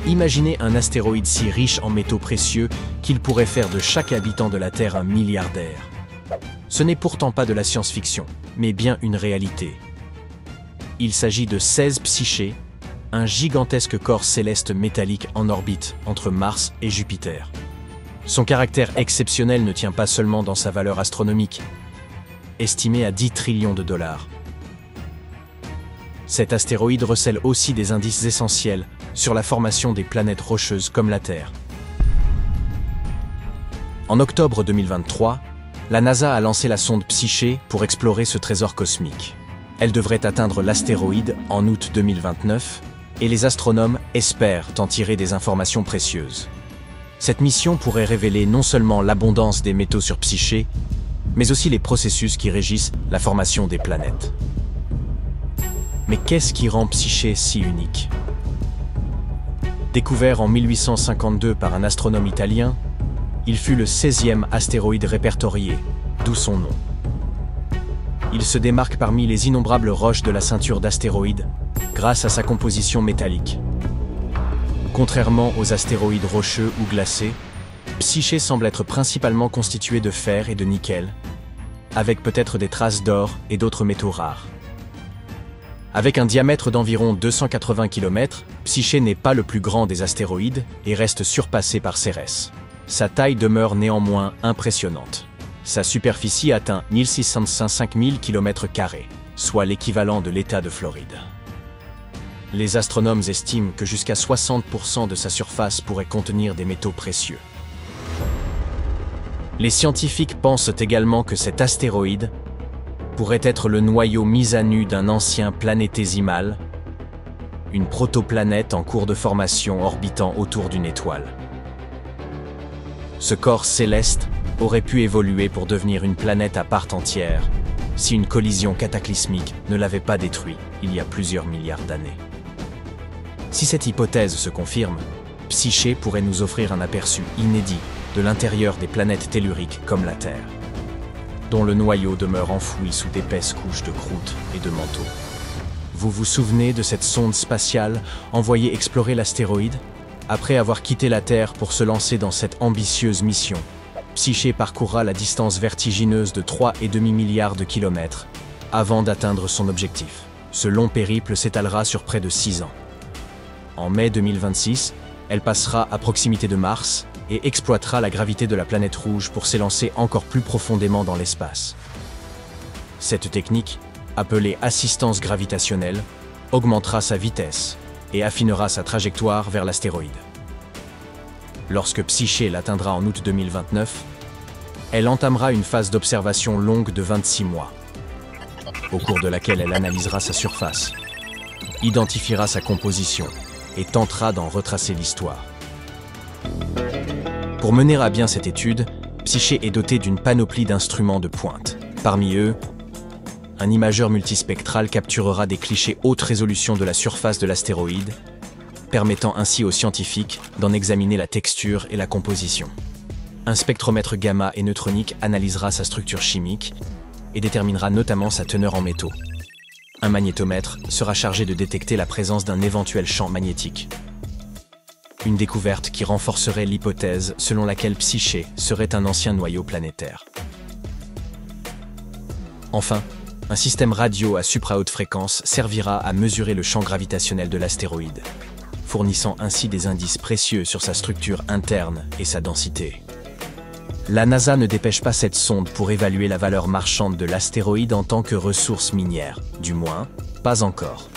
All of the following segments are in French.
Imaginez un astéroïde si riche en métaux précieux qu'il pourrait faire de chaque habitant de la Terre un milliardaire. Ce n'est pourtant pas de la science-fiction, mais bien une réalité. Il s'agit de 16 Psyché, un gigantesque corps céleste métallique en orbite entre Mars et Jupiter. Son caractère exceptionnel ne tient pas seulement dans sa valeur astronomique, estimée à 10 trillions de dollars. Cet astéroïde recèle aussi des indices essentiels sur la formation des planètes rocheuses comme la Terre. En octobre 2023, la NASA a lancé la sonde Psyché pour explorer ce trésor cosmique. Elle devrait atteindre l'astéroïde en août 2029 et les astronomes espèrent en tirer des informations précieuses. Cette mission pourrait révéler non seulement l'abondance des métaux sur Psyché, mais aussi les processus qui régissent la formation des planètes. Mais qu'est-ce qui rend Psyché si unique? Découvert en 1852 par un astronome italien, il fut le 16e astéroïde répertorié, d'où son nom. Il se démarque parmi les innombrables roches de la ceinture d'astéroïdes grâce à sa composition métallique. Contrairement aux astéroïdes rocheux ou glacés, Psyché semble être principalement constitué de fer et de nickel, avec peut-être des traces d'or et d'autres métaux rares. Avec un diamètre d'environ 280 km, Psyché n'est pas le plus grand des astéroïdes et reste surpassé par Cérès. Sa taille demeure néanmoins impressionnante. Sa superficie atteint 1605 000 km², soit l'équivalent de l'État de Floride. Les astronomes estiment que jusqu'à 60% de sa surface pourrait contenir des métaux précieux. Les scientifiques pensent également que cet astéroïde pourrait être le noyau mis à nu d'un ancien planétésimal, une protoplanète en cours de formation orbitant autour d'une étoile. Ce corps céleste aurait pu évoluer pour devenir une planète à part entière si une collision cataclysmique ne l'avait pas détruit il y a plusieurs milliards d'années. Si cette hypothèse se confirme, Psyché pourrait nous offrir un aperçu inédit de l'intérieur des planètes telluriques comme la Terre, dont le noyau demeure enfoui sous d'épaisses couches de croûte et de manteaux. Vous vous souvenez de cette sonde spatiale envoyée explorer l'astéroïde? Après avoir quitté la Terre pour se lancer dans cette ambitieuse mission, Psyché parcourra la distance vertigineuse de 3,5 milliards de kilomètres avant d'atteindre son objectif. Ce long périple s'étalera sur près de 6 ans. En mai 2026, elle passera à proximité de Mars et exploitera la gravité de la planète rouge pour s'élancer encore plus profondément dans l'espace. Cette technique, appelée assistance gravitationnelle, augmentera sa vitesse et affinera sa trajectoire vers l'astéroïde. Lorsque Psyché l'atteindra en août 2029, elle entamera une phase d'observation longue de 26 mois, au cours de laquelle elle analysera sa surface, identifiera sa composition et tentera d'en retracer l'histoire. Pour mener à bien cette étude, Psyché est doté d'une panoplie d'instruments de pointe. Parmi eux, un imageur multispectral capturera des clichés haute résolution de la surface de l'astéroïde, permettant ainsi aux scientifiques d'en examiner la texture et la composition. Un spectromètre gamma et neutronique analysera sa structure chimique et déterminera notamment sa teneur en métaux. Un magnétomètre sera chargé de détecter la présence d'un éventuel champ magnétique. Une découverte qui renforcerait l'hypothèse selon laquelle Psyché serait un ancien noyau planétaire. Enfin, un système radio à supra-haute fréquence servira à mesurer le champ gravitationnel de l'astéroïde, fournissant ainsi des indices précieux sur sa structure interne et sa densité. La NASA ne dépêche pas cette sonde pour évaluer la valeur marchande de l'astéroïde en tant que ressource minière, du moins, pas encore.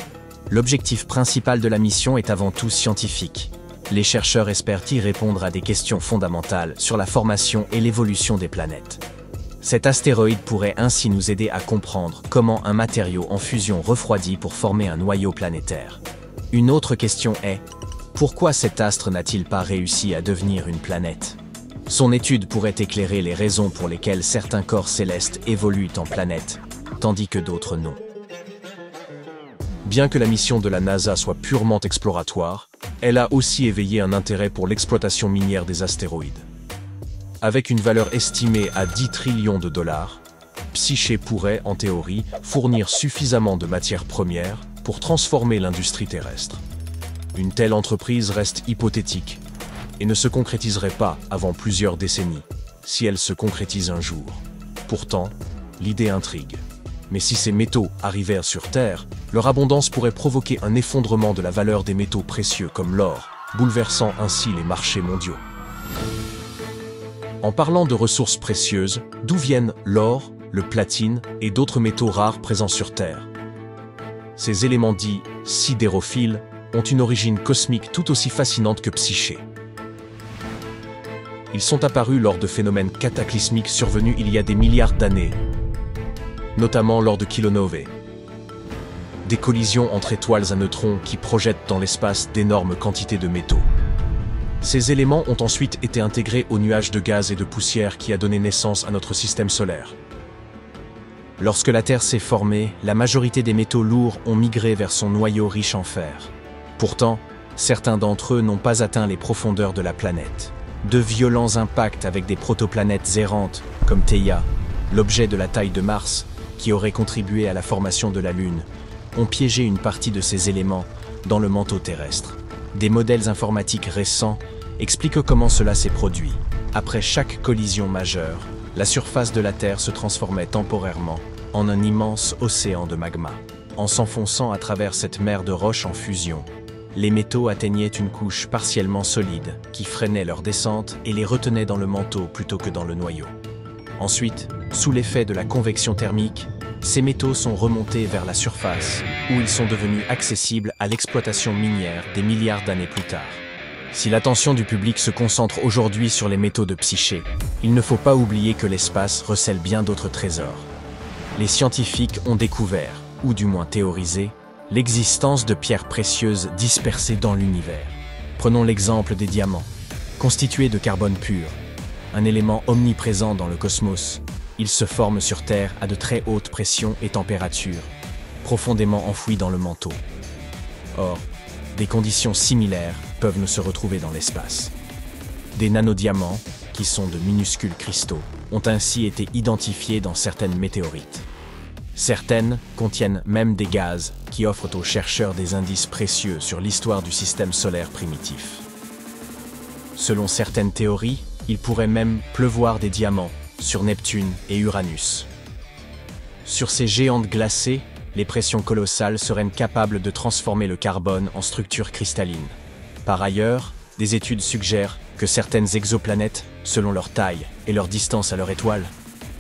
L'objectif principal de la mission est avant tout scientifique. Les chercheurs espèrent y répondre à des questions fondamentales sur la formation et l'évolution des planètes. Cet astéroïde pourrait ainsi nous aider à comprendre comment un matériau en fusion refroidit pour former un noyau planétaire. Une autre question est, pourquoi cet astre n'a-t-il pas réussi à devenir une planète? Son étude pourrait éclairer les raisons pour lesquelles certains corps célestes évoluent en planètes, tandis que d'autres non. Bien que la mission de la NASA soit purement exploratoire, elle a aussi éveillé un intérêt pour l'exploitation minière des astéroïdes. Avec une valeur estimée à 10 trillions de dollars, Psyché pourrait, en théorie, fournir suffisamment de matières premières pour transformer l'industrie terrestre. Une telle entreprise reste hypothétique et ne se concrétiserait pas avant plusieurs décennies, si elle se concrétise un jour. Pourtant, l'idée intrigue. Mais si ces métaux arrivèrent sur Terre, leur abondance pourrait provoquer un effondrement de la valeur des métaux précieux comme l'or, bouleversant ainsi les marchés mondiaux. En parlant de ressources précieuses, d'où viennent l'or, le platine et d'autres métaux rares présents sur Terre? Ces éléments dits sidérophiles ont une origine cosmique tout aussi fascinante que psyché. Ils sont apparus lors de phénomènes cataclysmiques survenus il y a des milliards d'années, notamment lors de kilonovae, des collisions entre étoiles à neutrons qui projettent dans l'espace d'énormes quantités de métaux. Ces éléments ont ensuite été intégrés au nuage de gaz et de poussière qui a donné naissance à notre système solaire. Lorsque la Terre s'est formée, la majorité des métaux lourds ont migré vers son noyau riche en fer. Pourtant, certains d'entre eux n'ont pas atteint les profondeurs de la planète. De violents impacts avec des protoplanètes errantes, comme Theia, l'objet de la taille de Mars, qui aurait contribué à la formation de la Lune, ont piégé une partie de ces éléments dans le manteau terrestre. Des modèles informatiques récents expliquent comment cela s'est produit. Après chaque collision majeure, la surface de la Terre se transformait temporairement en un immense océan de magma. En s'enfonçant à travers cette mer de roches en fusion, les métaux atteignaient une couche partiellement solide qui freinait leur descente et les retenait dans le manteau plutôt que dans le noyau. Ensuite, sous l'effet de la convection thermique, ces métaux sont remontés vers la surface, où ils sont devenus accessibles à l'exploitation minière des milliards d'années plus tard. Si l'attention du public se concentre aujourd'hui sur les métaux de psyché, il ne faut pas oublier que l'espace recèle bien d'autres trésors. Les scientifiques ont découvert, ou du moins théorisé, l'existence de pierres précieuses dispersées dans l'univers. Prenons l'exemple des diamants. Constitués de carbone pur, un élément omniprésent dans le cosmos, ils se forment sur Terre à de très hautes pressions et températures, profondément enfouis dans le manteau. Or, des conditions similaires peuvent ne se retrouver dans l'espace. Des nanodiamants, qui sont de minuscules cristaux, ont ainsi été identifiés dans certaines météorites. Certaines contiennent même des gaz qui offrent aux chercheurs des indices précieux sur l'histoire du système solaire primitif. Selon certaines théories, il pourrait même pleuvoir des diamants sur Neptune et Uranus. Sur ces géantes glacées, les pressions colossales seraient capables de transformer le carbone en structure cristalline. Par ailleurs, des études suggèrent que certaines exoplanètes, selon leur taille et leur distance à leur étoile,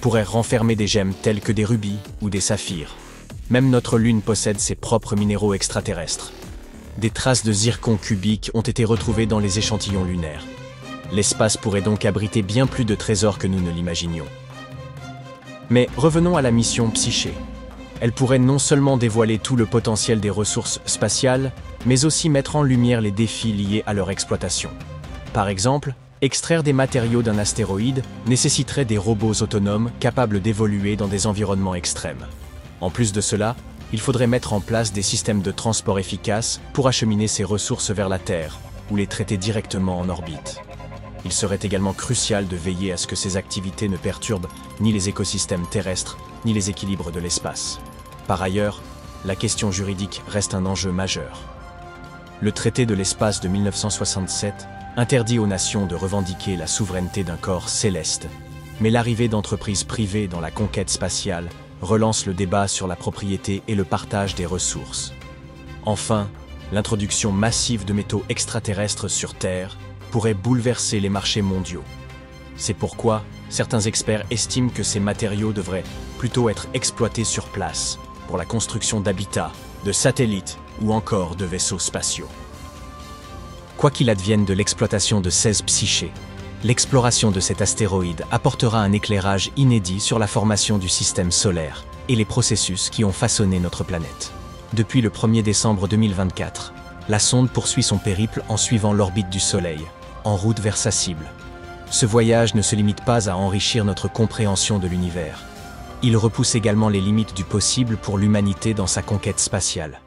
pourraient renfermer des gemmes telles que des rubis ou des saphirs. Même notre Lune possède ses propres minéraux extraterrestres. Des traces de zircon cubique ont été retrouvées dans les échantillons lunaires. L'espace pourrait donc abriter bien plus de trésors que nous ne l'imaginions. Mais revenons à la mission Psyché. Elle pourrait non seulement dévoiler tout le potentiel des ressources spatiales, mais aussi mettre en lumière les défis liés à leur exploitation. Par exemple, extraire des matériaux d'un astéroïde nécessiterait des robots autonomes capables d'évoluer dans des environnements extrêmes. En plus de cela, il faudrait mettre en place des systèmes de transport efficaces pour acheminer ces ressources vers la Terre, ou les traiter directement en orbite. Il serait également crucial de veiller à ce que ces activités ne perturbent ni les écosystèmes terrestres, ni les équilibres de l'espace. Par ailleurs, la question juridique reste un enjeu majeur. Le traité de l'espace de 1967 interdit aux nations de revendiquer la souveraineté d'un corps céleste, mais l'arrivée d'entreprises privées dans la conquête spatiale relance le débat sur la propriété et le partage des ressources. Enfin, l'introduction massive de métaux extraterrestres sur Terre pourrait bouleverser les marchés mondiaux. C'est pourquoi certains experts estiment que ces matériaux devraient plutôt être exploités sur place pour la construction d'habitats, de satellites ou encore de vaisseaux spatiaux. Quoi qu'il advienne de l'exploitation de 16 Psyché, l'exploration de cet astéroïde apportera un éclairage inédit sur la formation du système solaire et les processus qui ont façonné notre planète. Depuis le 1er décembre 2024, la sonde poursuit son périple en suivant l'orbite du Soleil, en route vers sa cible. Ce voyage ne se limite pas à enrichir notre compréhension de l'univers. Il repousse également les limites du possible pour l'humanité dans sa conquête spatiale.